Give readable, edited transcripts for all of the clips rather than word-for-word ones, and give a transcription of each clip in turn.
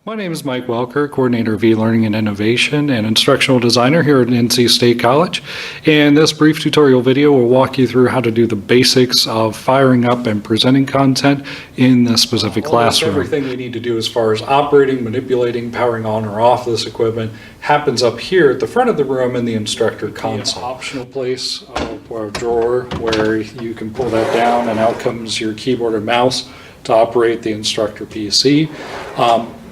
My name is Mike Welker, Coordinator of E-Learning and Innovation and Instructional Designer here at NC State College. In this brief tutorial video, we'll walk you through how to do the basics of firing up and presenting content in the specific classroom. Everything we need to do as far as operating, manipulating, powering on or off this equipment happens up here at the front of the room in the instructor console. Optional place or a drawer where you can pull that down and out comes your keyboard or mouse to operate the instructor PC.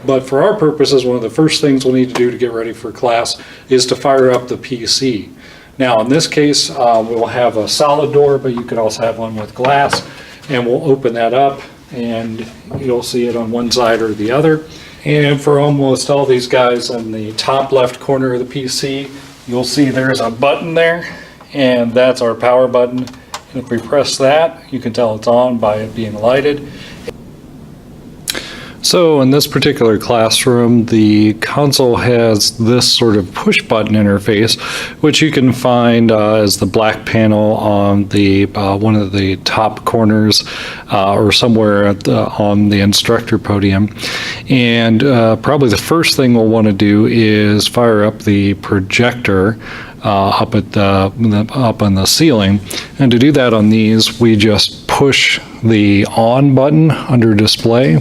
But for our purposes, one of the first things we'll need to do to get ready for class is to fire up the PC. Now in this case, we'll have a solid door, but you could also have one with glass, and we'll open that up and you'll see it on one side or the other. And for almost all these guys, on the top left corner of the PC, you'll see there's a button there, and that's our power button. And if we press that, you can tell it's on by it being lighted. So in this particular classroom, the console has this sort of push button interface, which you can find as the black panel on the one of the top corners or somewhere on the instructor podium. And probably the first thing we'll want to do is fire up the projector up on the ceiling. And to do that on these, we just push the on button under display.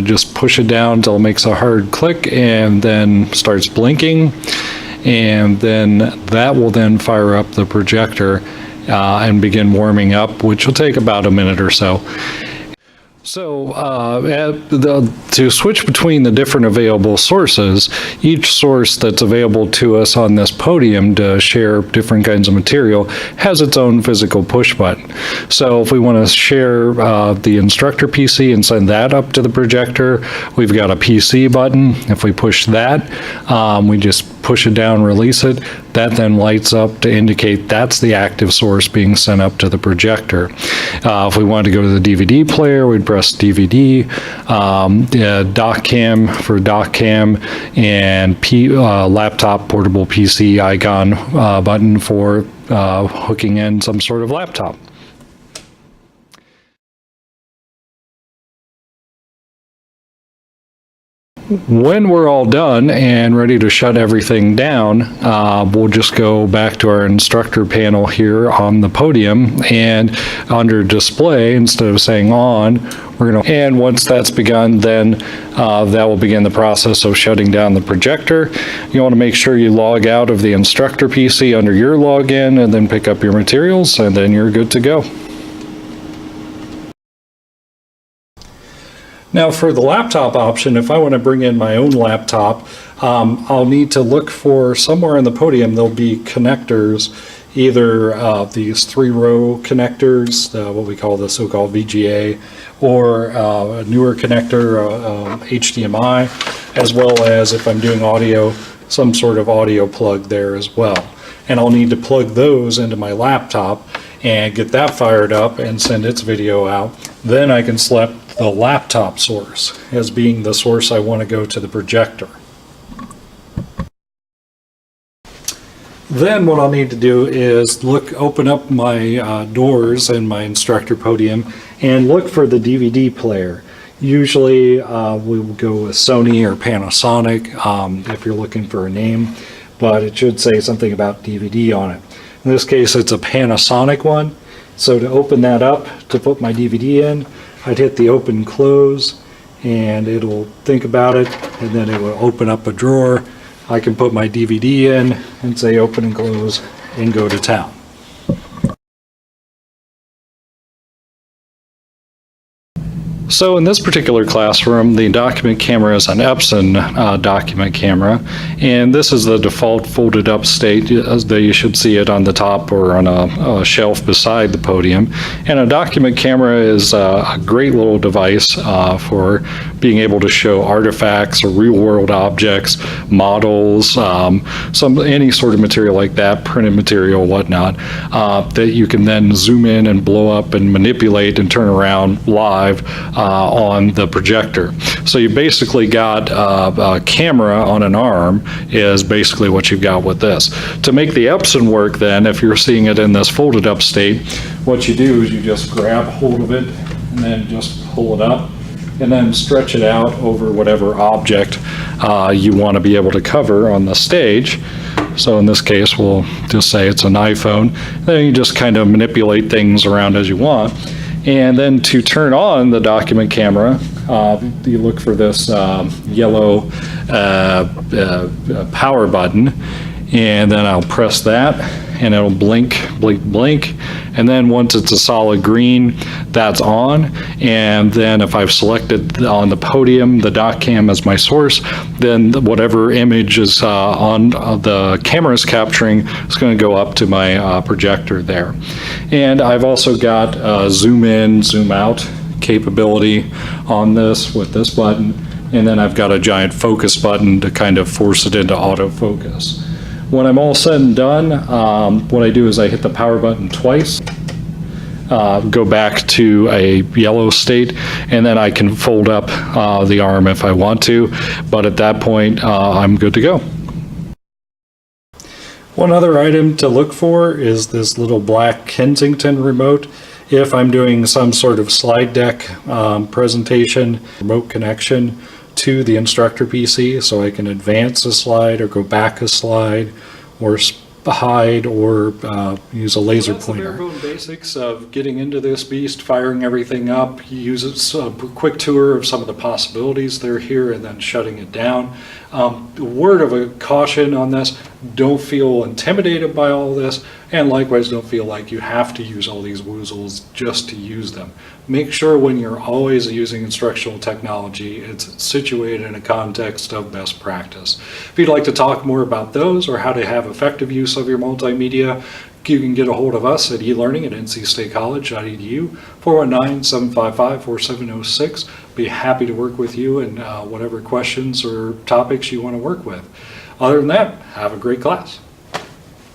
Just push it down until it makes a hard click and then starts blinking, and then that will then fire up the projector and begin warming up, which will take about a minute or so. So to switch between the different available sources, each source that's available to us on this podium to share different kinds of material has its own physical push button. So if we want to share the instructor PC and send that up to the projector, we've got a PC button. If we push that, we just push it down, release it. That then lights up to indicate that's the active source being sent up to the projector. If we wanted to go to the DVD player, we'd press DVD, dock cam for dock cam, and laptop portable PC icon button for hooking in some sort of laptop. When we're all done and ready to shut everything down, we'll just go back to our instructor panel here on the podium, and under display, instead of saying on, and once that's begun, then that will begin the process of shutting down the projector. You want to make sure you log out of the instructor PC under your login and then pick up your materials, and then you're good to go. Now for the laptop option, if I want to bring in my own laptop, I'll need to look for somewhere in the podium there'll be connectors, either these 3-row connectors, what we call the so-called VGA, or a newer connector, HDMI, as well as if I'm doing audio, some sort of audio plug there as well. And I'll need to plug those into my laptop and get that fired up and send its video out. Then I can select the laptop source as being the source I want to go to the projector. Then what I'll need to do is open up my doors in my instructor podium and look for the DVD player. Usually we will go with Sony or Panasonic if you're looking for a name, but it should say something about DVD on it. In this case, it's a Panasonic one. So to open that up, to put my DVD in, I'd hit the open close, and it'll think about it, and then it will open up a drawer. I can put my DVD in and say open and close and go to town. So in this particular classroom, the document camera is an Epson document camera, and this is the default folded up state that you should see it on the top or on a shelf beside the podium. And a document camera is a great little device for being able to show artifacts or real world objects, models, any sort of material like that, printed material, whatnot, that you can then zoom in and blow up and manipulate and turn around live on the projector. So you basically got a camera on an arm is basically what you've got with this. To make the Epson work then, if you're seeing it in this folded up state, what you do is you just grab hold of it and then just pull it up and then stretch it out over whatever object you want to be able to cover on the stage. So in this case, we'll just say it's an iPhone. Then you just kind of manipulate things around as you want. And then to turn on the document camera, you look for this yellow power button, and then I'll press that, and it'll blink, blink, blink. And then once it's a solid green, that's on. And then if I've selected on the podium the doc cam as my source, then whatever image is on the camera is capturing is going to go up to my projector there. And I've also got zoom in, zoom out capability on this with this button. And then I've got a giant focus button to kind of force it into autofocus. When I'm all said and done, what I do is I hit the power button twice, go back to a yellow state, and then I can fold up the arm if I want to, but at that point I'm good to go. One other item to look for is this little black Kensington remote. If I'm doing some sort of slide deck presentation, remote connection to the instructor PC, so I can advance a slide or go back a slide or hide or use a laser pointer. That's the bare bone basics of getting into this beast, firing everything up. You use a quick tour of some of the possibilities that are here and then shutting it down. Word of a caution on this, don't feel intimidated by all this, and likewise don't feel like you have to use all these woozles just to use them. Make sure when you're always using instructional technology, it's situated in a context of best practice. If you'd like to talk more about those or how to have effective use of your multimedia, you can get a hold of us at elearning@ncstatecollege.edu, 419-755-4706. Be happy to work with you in whatever questions or topics you want to work with. Other than that, have a great class.